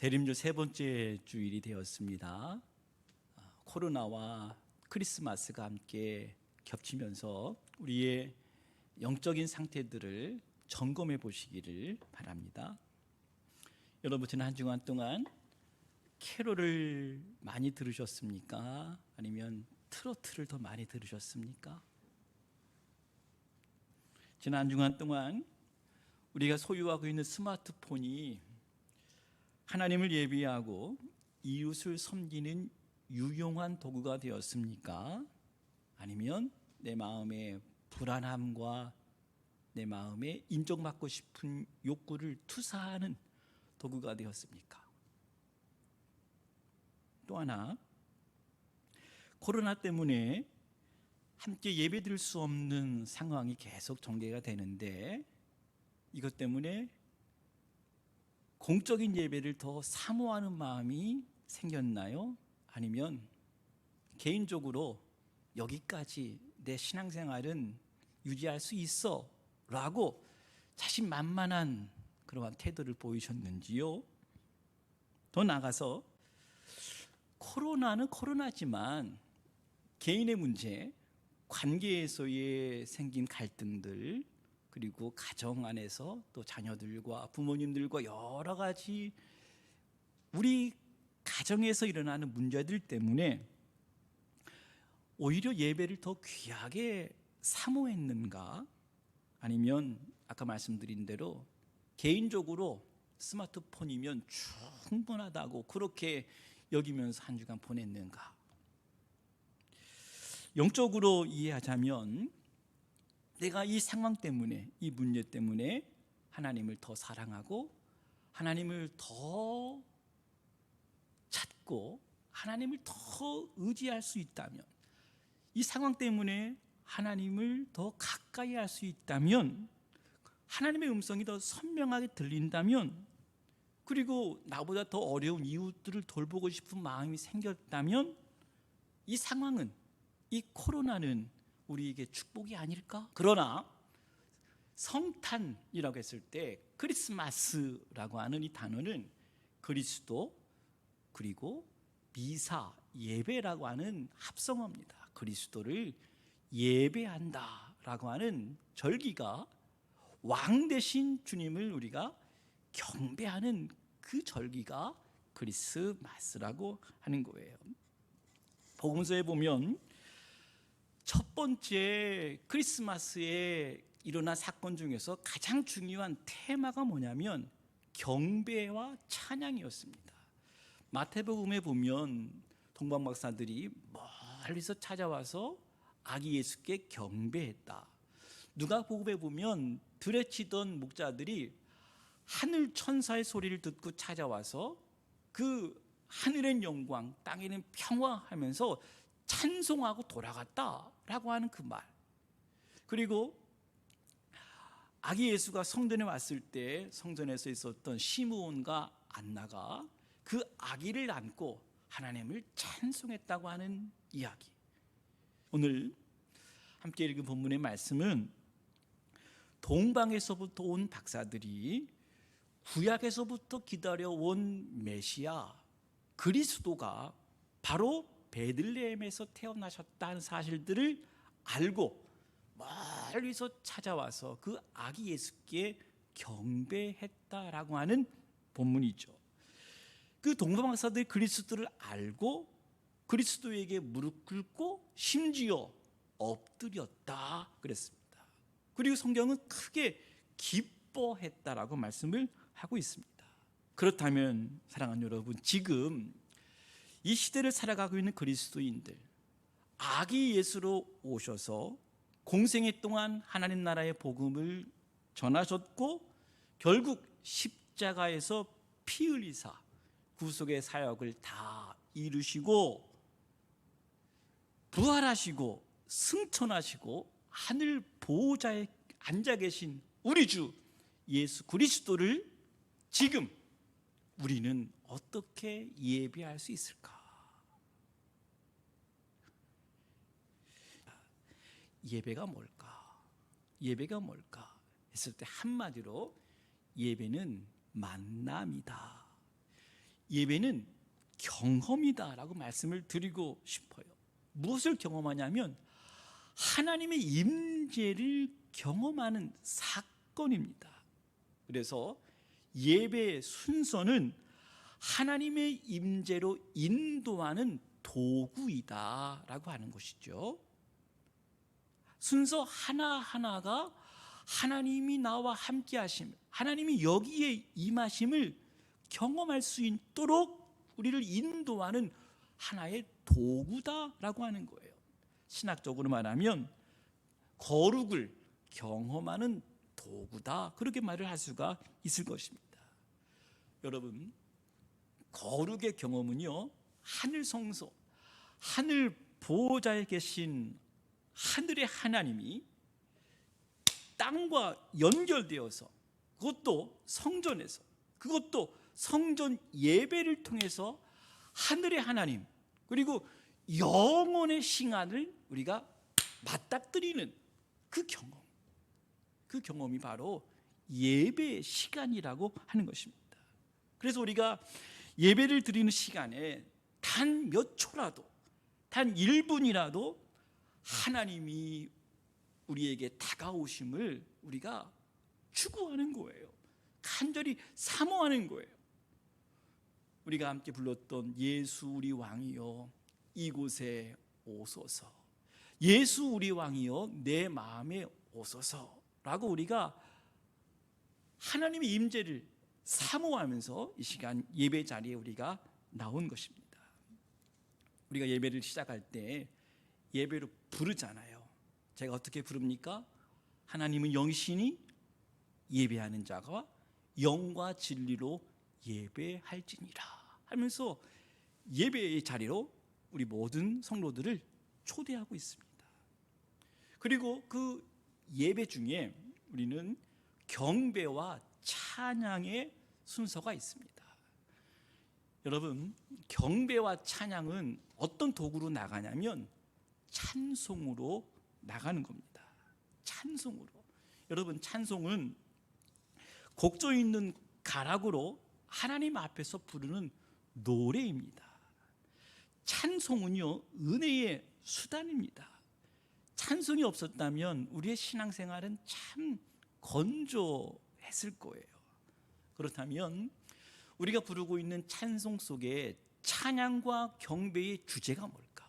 대림절 세 번째 주일이 되었습니다. 코로나와 크리스마스가 함께 겹치면서 우리의 영적인 상태들을 점검해 보시기를 바랍니다. 여러분, 지난 한 주간 동안 캐롤을 많이 들으셨습니까? 아니면 트로트를 더 많이 들으셨습니까? 지난 한 주간 동안 우리가 소유하고 있는 스마트폰이 하나님을 예비하고 이웃을 섬기는 유용한 도구가 되었습니까? 아니면 내 마음의 불안함과 내 마음의 인정받고 싶은 욕구를 투사하는 도구가 되었습니까? 또 하나, 코로나 때문에 함께 예배드릴 수 없는 상황이 계속 전개가 되는데, 이것 때문에 공적인 예배를 더 사모하는 마음이 생겼나요? 아니면 개인적으로 여기까지 내 신앙생활은 유지할 수 있어 라고 자신만만한 그러한 태도를 보이셨는지요? 더 나아가서 코로나는 코로나지만 개인의 문제, 관계에서의 생긴 갈등들, 그리고 가정 안에서 또 자녀들과 부모님들과 여러 가지 우리 가정에서 일어나는 문제들 때문에 오히려 예배를 더 귀하게 사모했는가? 아니면 아까 말씀드린 대로 개인적으로 스마트폰이면 충분하다고 그렇게 여기면서 한 주간 보냈는가? 영적으로 이해하자면 내가 이 상황 때문에, 이 문제 때문에 하나님을 더 사랑하고 하나님을 더 찾고 하나님을 더 의지할 수 있다면, 이 상황 때문에 하나님을 더 가까이 할 수 있다면, 하나님의 음성이 더 선명하게 들린다면, 그리고 나보다 더 어려운 이웃들을 돌보고 싶은 마음이 생겼다면, 이 상황은, 이 코로나는 우리에게 축복이 아닐까? 그러나 성탄이라고 했을 때 크리스마스라고 하는 이 단어는 그리스도 그리고 미사, 예배라고 하는 합성어입니다. 그리스도를 예배한다라고 하는 절기가, 왕 대신 주님을 우리가 경배하는 그 절기가 크리스마스라고 하는 거예요. 복음서에 보면 첫 번째 크리스마스에 일어난 사건 중에서 가장 중요한 테마가 뭐냐면 경배와 찬양이었습니다. 마태복음에 보면 동방 박사들이 멀리서 찾아와서 아기 예수께 경배했다. 누가복음에 보면 들에 치던 목자들이 하늘 천사의 소리를 듣고 찾아와서 그 하늘의 영광, 땅에는 평화 하면서 찬송하고 돌아갔다라고 하는 그 말. 그리고 아기 예수가 성전에 왔을 때 성전에서 있었던 시므온과 안나가 그 아기를 안고 하나님을 찬송했다고 하는 이야기. 오늘 함께 읽은 본문의 말씀은 동방에서부터 온 박사들이 구약에서부터 기다려온 메시아 그리스도가 바로 베들레헴에서 태어나셨다는 사실들을 알고 멀리서 찾아와서 그 아기 예수께 경배했다라고 하는 본문이죠. 그 동방 박사들이 그리스도를 알고 그리스도에게 무릎 꿇고 심지어 엎드렸다 그랬습니다. 그리고 성경은 크게 기뻐했다라고 말씀을 하고 있습니다. 그렇다면 사랑하는 여러분, 지금 이 시대를 살아가고 있는 그리스도인들, 아기 예수로 오셔서 공생애 동안 하나님 나라의 복음을 전하셨고 결국 십자가에서 피 흘리사 구속의 사역을 다 이루시고 부활하시고 승천하시고 하늘 보호자에 앉아 계신 우리 주 예수 그리스도를 지금 우리는 어떻게 예배할 수 있을까? 예배가 뭘까? 예배가 뭘까? 했을 때 한마디로 예배는 만남이다. 예배는 경험이다라고 말씀을 드리고 싶어요. 무엇을 경험하냐면 하나님의 임재를 경험하는 사건입니다. 그래서 예배의 순서는 하나님의 임재로 인도하는 도구이다라고 하는 것이죠. 순서 하나하나가 하나님이 나와 함께 하심, 하나님이 여기에 임하심을 경험할 수 있도록 우리를 인도하는 하나의 도구다라고 하는 거예요. 신학적으로 말하면 거룩을 경험하는 도구다, 그렇게 말을 할 수가 있을 것입니다. 여러분, 거룩의 경험은요, 하늘 성소, 하늘 보호자에 계신 하늘의 하나님이 땅과 연결되어서, 그것도 성전에서, 그것도 성전 예배를 통해서 하늘의 하나님, 그리고 영원의 싱안을 우리가 맞닥뜨리는 그 경험이 바로 예배의 시간이라고 하는 것입니다. 그래서 우리가 예배를 드리는 시간에 단 몇 초라도, 단 1분이라도 하나님이 우리에게 다가오심을 우리가 추구하는 거예요. 간절히 사모하는 거예요. 우리가 함께 불렀던 예수 우리 왕이여 이곳에 오소서, 예수 우리 왕이여 내 마음에 오소서라고 우리가 하나님의 임재를 사모하면서 이 시간 예배 자리에 우리가 나온 것입니다. 우리가 예배를 시작할 때 예배로 부르잖아요. 제가 어떻게 부릅니까? 하나님은 영이시니 예배하는 자가 영과 진리로 예배할지니라 하면서 예배의 자리로 우리 모든 성도들을 초대하고 있습니다. 그리고 그 예배 중에 우리는 경배와 찬양의 순서가 있습니다. 여러분, 경배와 찬양은 어떤 도구로 나가냐면 찬송으로 나가는 겁니다. 찬송으로. 여러분, 찬송은 곡조 있는 가락으로 하나님 앞에서 부르는 노래입니다. 찬송은요, 은혜의 수단입니다. 찬송이 없었다면 우리의 신앙생활은 참 건조했을 거예요. 그렇다면 우리가 부르고 있는 찬송 속에 찬양과 경배의 주제가 뭘까?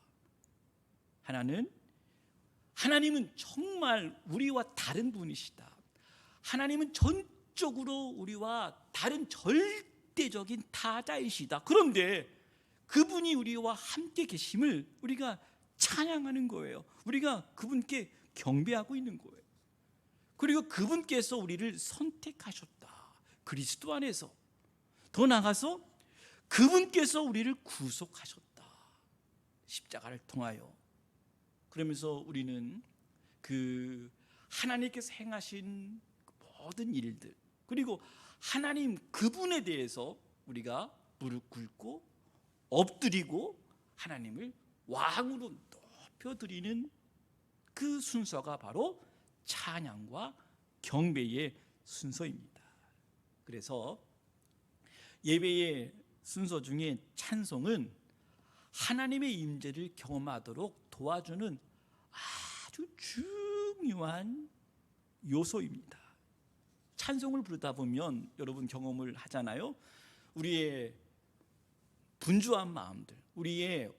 하나님은 정말 우리와 다른 분이시다. 하나님은 전적으로 우리와 다른 절대적인 타자이시다. 그런데 그분이 우리와 함께 계심을 우리가 찬양하는 거예요. 우리가 그분께 경배하고 있는 거예요. 그리고 그분께서 우리를 선택하셨다. 그리스도 안에서. 더 나아가서 그분께서 우리를 구속하셨다. 십자가를 통하여. 그러면서 우리는 그 하나님께서 행하신 모든 일들, 그리고 하나님 그분에 대해서 우리가 무릎 꿇고 엎드리고 하나님을 왕으로 높여드리는 그 순서가 바로 찬양과 경배의 순서입니다. 그래서 예배의 순서 중에 찬송은 하나님의 임재를 경험하도록 도와주는 아주 중요한 요소입니다. 찬송을 부르다 보면 여러분 경험을 하잖아요. 우리의 분주한 마음들, 우리의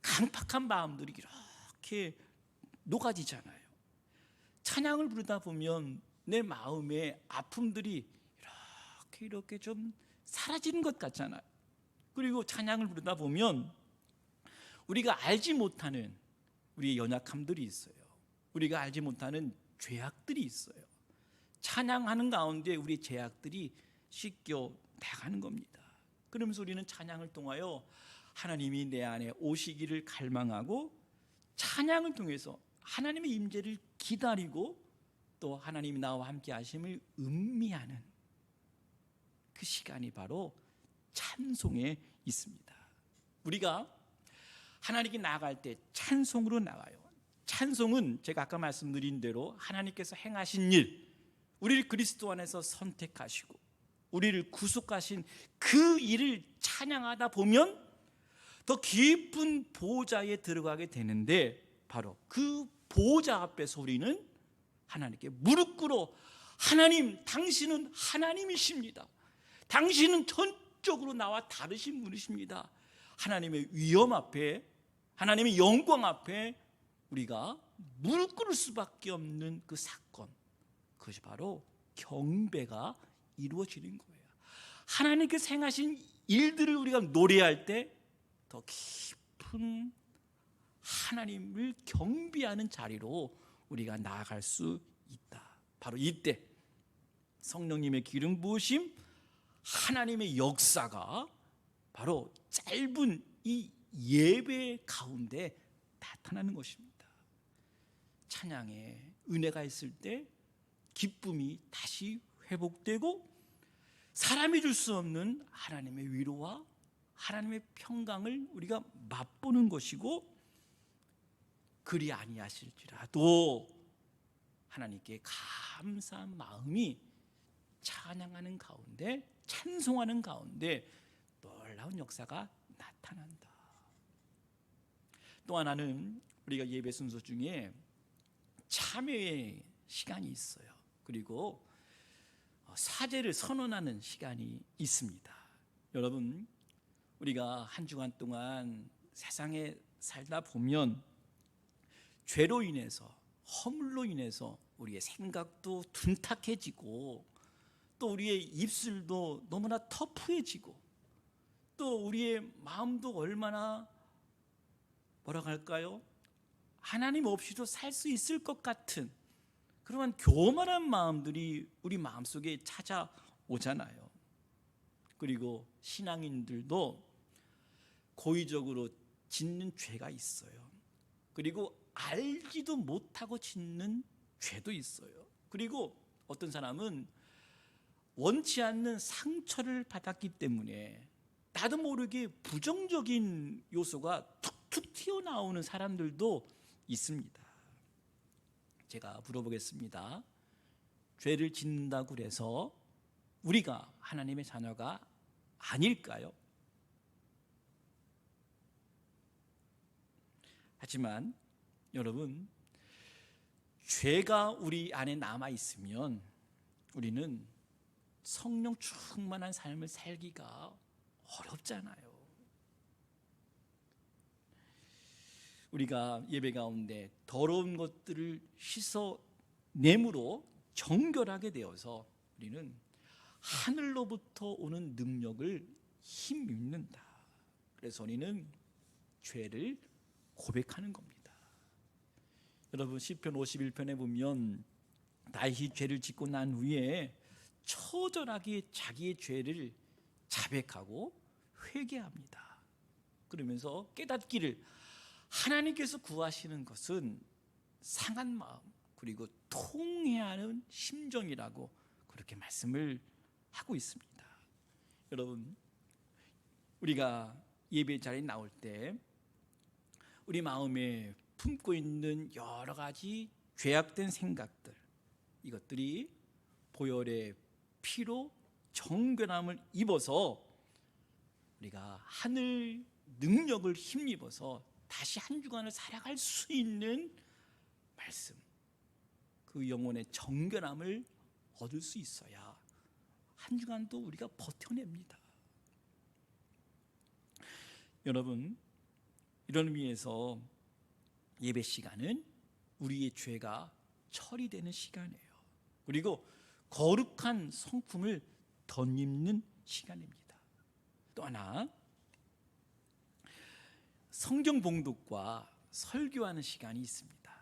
강팍한 마음들이 이렇게 녹아지잖아요. 찬양을 부르다 보면 내 마음의 아픔들이 이렇게 좀 사라지는 것 같잖아요. 그리고 찬양을 부르다 보면 우리가 알지 못하는 우리의 연약함들이 있어요. 우리가 알지 못하는 죄악들이 있어요. 찬양하는 가운데 우리 죄악들이 씻겨 나가는 겁니다. 그러면서 우리는 찬양을 통하여 하나님이 내 안에 오시기를 갈망하고 찬양을 통해서 하나님의 임재를 기다리고 또 하나님이 나와 함께 하심을 음미하는 그 시간이 바로 찬송에 있습니다. 우리가 하나님께 나아갈 때 찬송으로 나가요. 찬송은 제가 아까 말씀드린 대로 하나님께서 행하신 일, 우리를 그리스도 안에서 선택하시고 우리를 구속하신 그 일을 찬양하다 보면 더 깊은 보좌에 들어가게 되는데, 바로 그 보좌 앞에서 우리는 하나님께 무릎 꿇어, 하나님, 당신은 하나님이십니다. 당신은 전적으로 나와 다르신 분이십니다. 하나님의 위엄 앞에, 하나님의 영광 앞에 우리가 무릎 꿇을 수밖에 없는 그 사건, 그것이 바로 경배가 이루어지는 거예요. 하나님께서 행하신 일들을 우리가 노래할 때 더 깊은 하나님을 경배하는 자리로 우리가 나아갈 수 있다. 바로 이때 성령님의 기름 부으심, 하나님의 역사가 바로 짧은 이 예배 가운데 나타나는 것입니다. 찬양에 은혜가 있을 때 기쁨이 다시 회복되고, 사람이 줄 수 없는 하나님의 위로와 하나님의 평강을 우리가 맛보는 것이고, 그리 아니하실지라도 하나님께 감사한 마음이 찬양하는 가운데, 찬송하는 가운데 놀라운 역사가 나타난다. 또 하나는 우리가 예배 순서 중에 참회의 시간이 있어요. 그리고 사죄를 선언하는 시간이 있습니다. 여러분, 우리가 한 주간 동안 세상에 살다 보면 죄로 인해서, 허물로 인해서 우리의 생각도 둔탁해지고, 또 우리의 입술도 너무나 터프해지고, 또 우리의 마음도 얼마나 뭐라고 할까요? 하나님 없이도 살 수 있을 것 같은 그러한 교만한 마음들이 우리 마음속에 찾아오잖아요. 그리고 신앙인들도 고의적으로 짓는 죄가 있어요. 그리고 알지도 못하고 짓는 죄도 있어요. 그리고 어떤 사람은 원치 않는 상처를 받았기 때문에 나도 모르게 부정적인 요소가 툭툭 튀어나오는 사람들도 있습니다. 제가 물어보겠습니다. 죄를 짓는다고 해서 우리가 하나님의 자녀가 아닐까요? 하지만 여러분, 죄가 우리 안에 남아 있으면 우리는 성령 충만한 삶을 살기가 어렵잖아요. 우리가 예배 가운데 더러운 것들을 씻어내므로 정결하게 되어서 우리는 하늘로부터 오는 능력을 힘입는다. 그래서 우리는 죄를 고백하는 겁니다. 여러분, 시편 51편에 보면 다윗이 죄를 짓고 난 후에 처절하게 자기의 죄를 자백하고 회개합니다. 그러면서 깨닫기를, 하나님께서 구하시는 것은 상한 마음 그리고 통회하는 심정이라고 그렇게 말씀을 하고 있습니다. 여러분, 우리가 예배 자리에 나올 때 우리 마음에 품고 있는 여러 가지 죄악된 생각들, 이것들이 보혈의 피로 정결함을 입어서 우리가 하늘 능력을 힘입어서 다시 한 주간을 살아갈 수 있는 말씀, 그 영혼의 정결함을 얻을 수 있어야 한 주간도 우리가 버텨냅니다. 여러분, 이런 의미에서 예배 시간은 우리의 죄가 처리되는 시간이에요. 그리고 거룩한 성품을 덧입는 시간입니다. 또 하나, 성경 봉독과 설교하는 시간이 있습니다.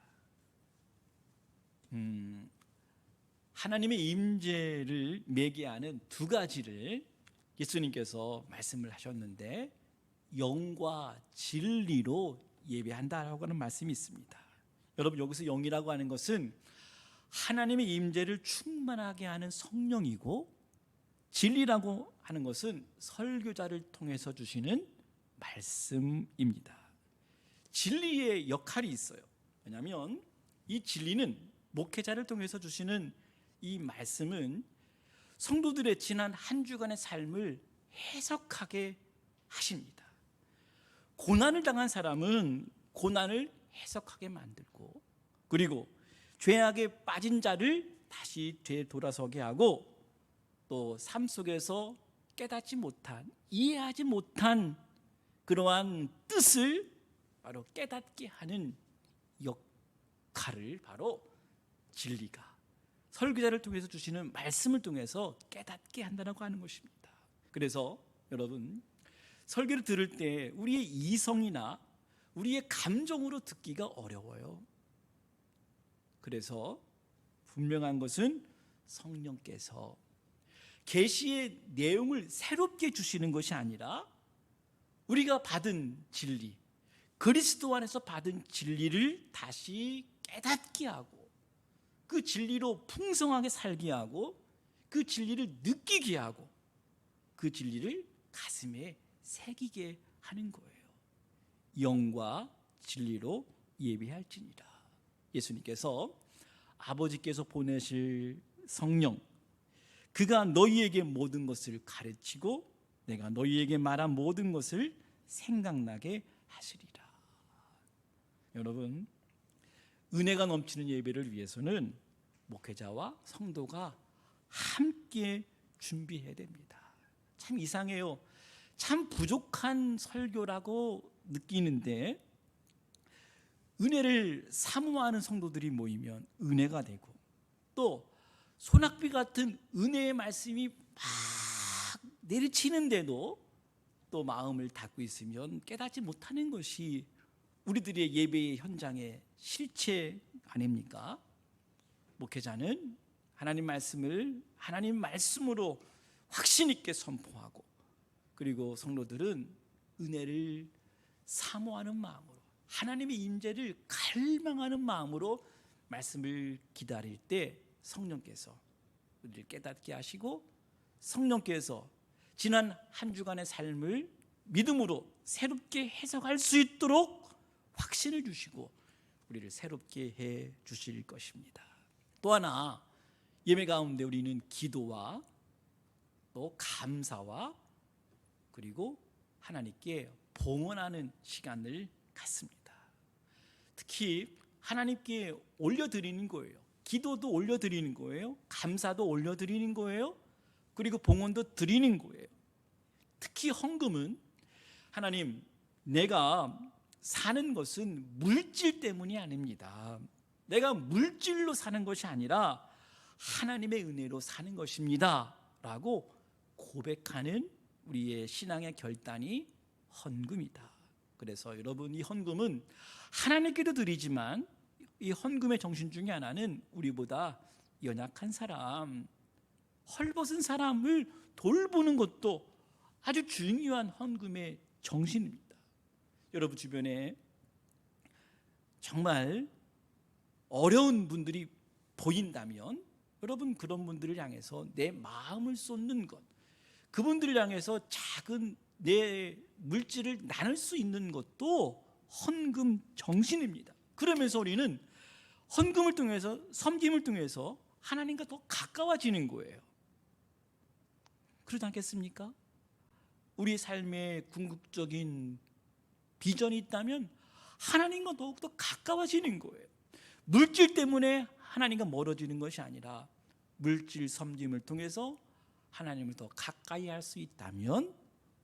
하나님의 임재를 매개하는 두 가지를 예수님께서 말씀을 하셨는데, 영과 진리로 예배한다라고 하는 말씀이 있습니다. 여러분, 여기서 영이라고 하는 것은 하나님의 임재를 충만하게 하는 성령이고, 진리라고 하는 것은 설교자를 통해서 주시는 말씀입니다. 진리의 역할이 있어요. 왜냐하면 이 진리는 목회자를 통해서 주시는 이 말씀은 성도들의 지난 한 주간의 삶을 해석하게 하십니다. 고난을 당한 사람은 고난을 해석하게 만들고, 그리고 죄악에 빠진 자를 다시 되돌아서게 하고, 또 삶 속에서 깨닫지 못한, 이해하지 못한 그러한 뜻을 바로 깨닫게 하는 역할을 바로 진리가 설교자를 통해서 주시는 말씀을 통해서 깨닫게 한다고 하는 것입니다. 그래서 여러분, 설교를 들을 때 우리의 이성이나 우리의 감정으로 듣기가 어려워요. 그래서 분명한 것은 성령께서 계시의 내용을 새롭게 주시는 것이 아니라 우리가 받은 진리, 그리스도 안에서 받은 진리를 다시 깨닫게 하고, 그 진리로 풍성하게 살게 하고, 그 진리를 느끼게 하고, 그 진리를 가슴에 새기게 하는 거예요. 영과 진리로 예비할지니라. 예수님께서 아버지께서 보내실 성령, 그가 너희에게 모든 것을 가르치고 내가 너희에게 말한 모든 것을 생각나게 하시리라. 여러분, 은혜가 넘치는 예배를 위해서는 목회자와 성도가 함께 준비해야 됩니다. 참 이상해요. 참 부족한 설교라고 느끼는데, 은혜를 사모하는 성도들이 모이면 은혜가 되고, 또 소낙비 같은 은혜의 말씀이 막 내리치는데도 또 마음을 닫고 있으면 깨닫지 못하는 것이 우리들의 예배의 현장의 실체 아닙니까? 목회자는 하나님 말씀을 하나님 말씀으로 확신 있게 선포하고, 그리고 성도들은 은혜를 사모하는 마음으로, 하나님의 임재를 갈망하는 마음으로 말씀을 기다릴 때 성령께서 우리를 깨닫게 하시고, 성령께서 지난 한 주간의 삶을 믿음으로 새롭게 해석할 수 있도록 확신을 주시고 우리를 새롭게 해 주실 것입니다. 또 하나, 예배 가운데 우리는 기도와 또 감사와 그리고 하나님께 봉헌하는 시간을 갖습니다. 특히 하나님께 올려드리는 거예요. 기도도 올려드리는 거예요. 감사도 올려드리는 거예요. 그리고 봉헌도 드리는 거예요. 특히 헌금은, 하나님, 내가 사는 것은 물질 때문이 아닙니다. 내가 물질로 사는 것이 아니라 하나님의 은혜로 사는 것입니다 라고 고백하는 우리의 신앙의 결단이 헌금이다. 그래서 여러분, 이 헌금은 하나님께도 드리지만 이 헌금의 정신 중에 하나는 우리보다 연약한 사람, 헐벗은 사람을 돌보는 것도 아주 중요한 헌금의 정신입니다. 여러분 주변에 정말 어려운 분들이 보인다면 여러분 그런 분들을 향해서 내 마음을 쏟는 것, 그분들을 향해서 작은 내 물질을 나눌 수 있는 것도 헌금 정신입니다. 그러면서 우리는 헌금을 통해서, 섬김을 통해서 하나님과 더 가까워지는 거예요. 그러지 않겠습니까? 우리의 삶에 궁극적인 비전이 있다면 하나님과 더욱더 가까워지는 거예요. 물질 때문에 하나님과 멀어지는 것이 아니라 물질 섬김을 통해서 하나님을 더 가까이 할 수 있다면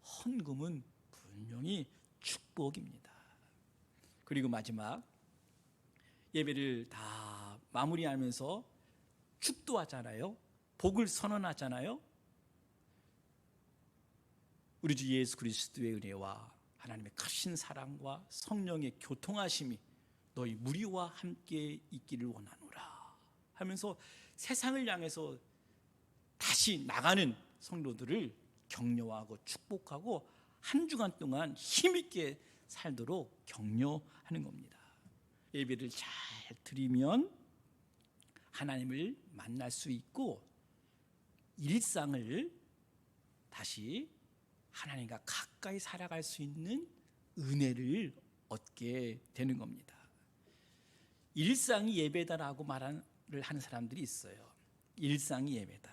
헌금은 분명히 축복입니다. 그리고 마지막, 예배를 다 마무리하면서 축도하잖아요. 복을 선언하잖아요. 우리 주 예수 그리스도의 은혜와 하나님의 크신 사랑과 성령의 교통하심이 너희 무리와 함께 있기를 원하노라 하면서 세상을 향해서 다시 나가는 성도들을 격려하고 축복하고 한 주간 동안 힘있게 살도록 격려하는 겁니다. 예배를 잘 드리면 하나님을 만날 수 있고 일상을 다시 하나님과 가까이 살아갈 수 있는 은혜를 얻게 되는 겁니다. 일상이 예배다라고 말을 하는 사람들이 있어요. 일상이 예배다.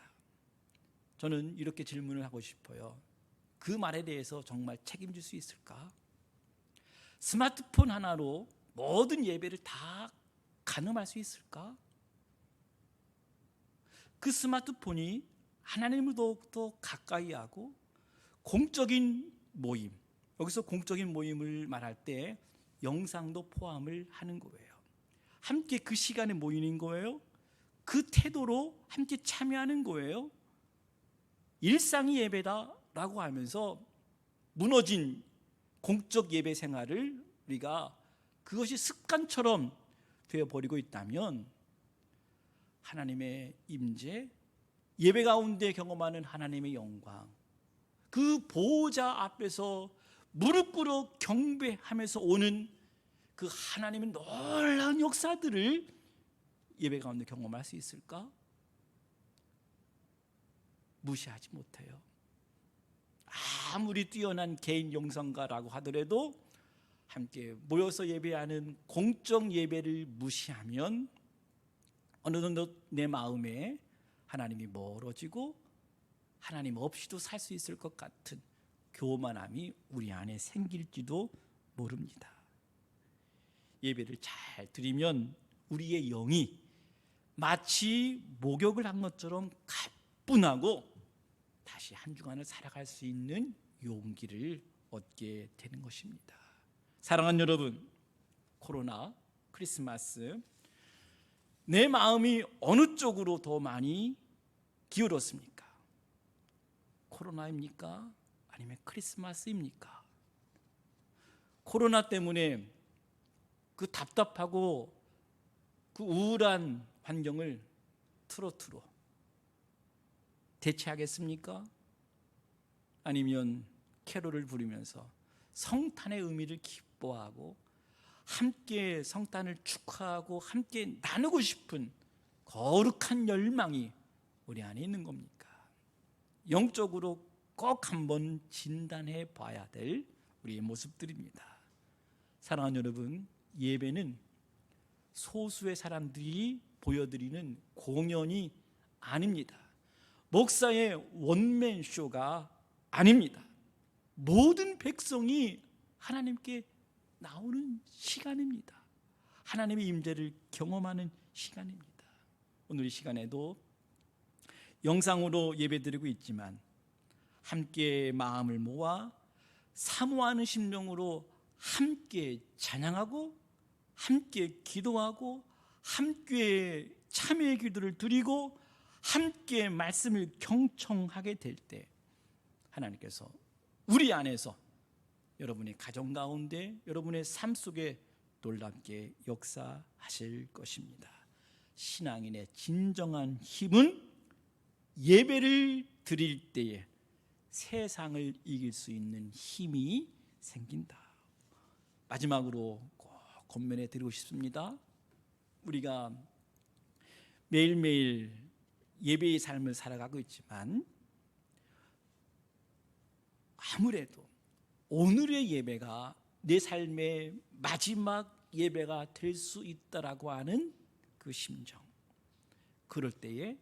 저는 이렇게 질문을 하고 싶어요. 그 말에 대해서 정말 책임질 수 있을까? 스마트폰 하나로 모든 예배를 다 가늠할 수 있을까? 그 스마트폰이 하나님을 더욱더 가까이 하고 공적인 모임, 여기서 공적인 모임을 말할 때 영상도 포함을 하는 거예요. 함께 그 시간에 모이는 거예요. 그 태도로 함께 참여하는 거예요. 일상이 예배다라고 하면서 무너진 공적 예배 생활을 우리가 그것이 습관처럼 되어버리고 있다면 하나님의 임재, 예배 가운데 경험하는 하나님의 영광, 그 보호자 앞에서 무릎 꿇어 경배하면서 오는 그 하나님의 놀라운 역사들을 예배 가운데 경험할 수 있을까? 무시하지 못해요. 아무리 뛰어난 개인 영성가라고 하더라도 함께 모여서 예배하는 공적 예배를 무시하면 어느 정도 내 마음에 하나님이 멀어지고 하나님 없이도 살 수 있을 것 같은 교만함이 우리 안에 생길지도 모릅니다. 예배를 잘 드리면 우리의 영이 마치 목욕을 한 것처럼 가뿐하고 다시 한 주간을 살아갈 수 있는 용기를 얻게 되는 것입니다. 사랑하는 여러분, 코로나, 크리스마스, 내 마음이 어느 쪽으로 더 많이 기울었습니까? 코로나입니까? 아니면 크리스마스입니까? 코로나 때문에 그 답답하고 그 우울한 환경을 트로트로 대체하겠습니까? 아니면 캐롤을 부르면서 성탄의 의미를 기뻐하고 함께 성탄을 축하하고 함께 나누고 싶은 거룩한 열망이 우리 안에 있는 겁니까? 영적으로 꼭 한번 진단해 봐야 될 우리의 모습들입니다. 사랑하는 여러분, 예배는 소수의 사람들이 보여드리는 공연이 아닙니다. 목사의 원맨 쇼가 아닙니다. 모든 백성이 하나님께 나오는 시간입니다. 하나님의 임재를 경험하는 시간입니다. 오늘 이 시간에도 영상으로 예배드리고 있지만 함께 마음을 모아 사모하는 심령으로 함께 찬양하고 함께 기도하고 함께 참여의 기도를 드리고 함께 말씀을 경청하게 될 때 하나님께서 우리 안에서 여러분의 가정 가운데 여러분의 삶 속에 놀랍게 역사하실 것입니다. 신앙인의 진정한 힘은 예배를 드릴 때에 세상을 이길 수 있는 힘이 생긴다. 마지막으로 꼭 권면해 드리고 싶습니다. 우리가 매일매일 예배의 삶을 살아가고 있지만 아무래도 오늘의 예배가 내 삶의 마지막 예배가 될 수 있다라고 하는 그 심정, 그럴 때에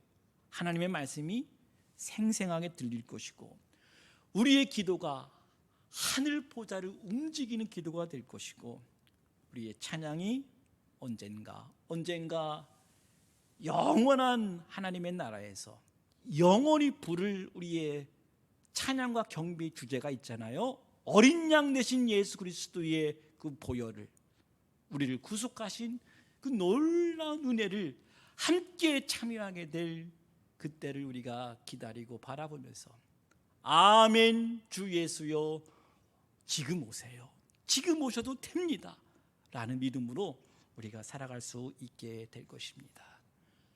하나님의 말씀이 생생하게 들릴 것이고 우리의 기도가 하늘 보좌를 움직이는 기도가 될 것이고 우리의 찬양이 언젠가 영원한 하나님의 나라에서 영원히 부를 우리의 찬양과 경배의 주제가 있잖아요. 어린 양 되신 예수 그리스도의 그 보혈을, 우리를 구속하신 그 놀라운 은혜를 함께 참여하게 될 그때를 우리가 기다리고 바라보면서 아멘 주 예수여 지금 오세요, 지금 오셔도 됩니다 라는 믿음으로 우리가 살아갈 수 있게 될 것입니다.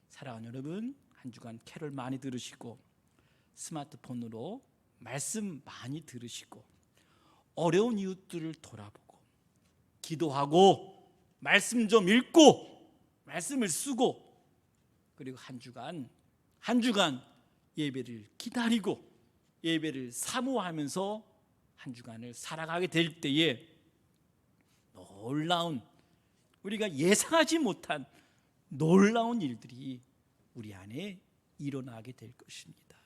사랑하는 여러분, 한 주간 캐롤 많이 들으시고 스마트폰으로 말씀 많이 들으시고 어려운 이웃들을 돌아보고 기도하고 말씀 좀 읽고 말씀을 쓰고 그리고 한 주간 예배를 기다리고 예배를 사모하면서 한 주간을 살아가게 될 때에 놀라운, 우리가 예상하지 못한 놀라운 일들이 우리 안에 일어나게 될 것입니다.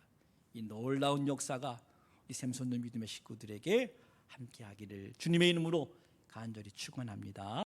이 놀라운 역사가 이 샘손도 믿음의 식구들에게 함께하기를 주님의 이름으로 간절히 축원합니다.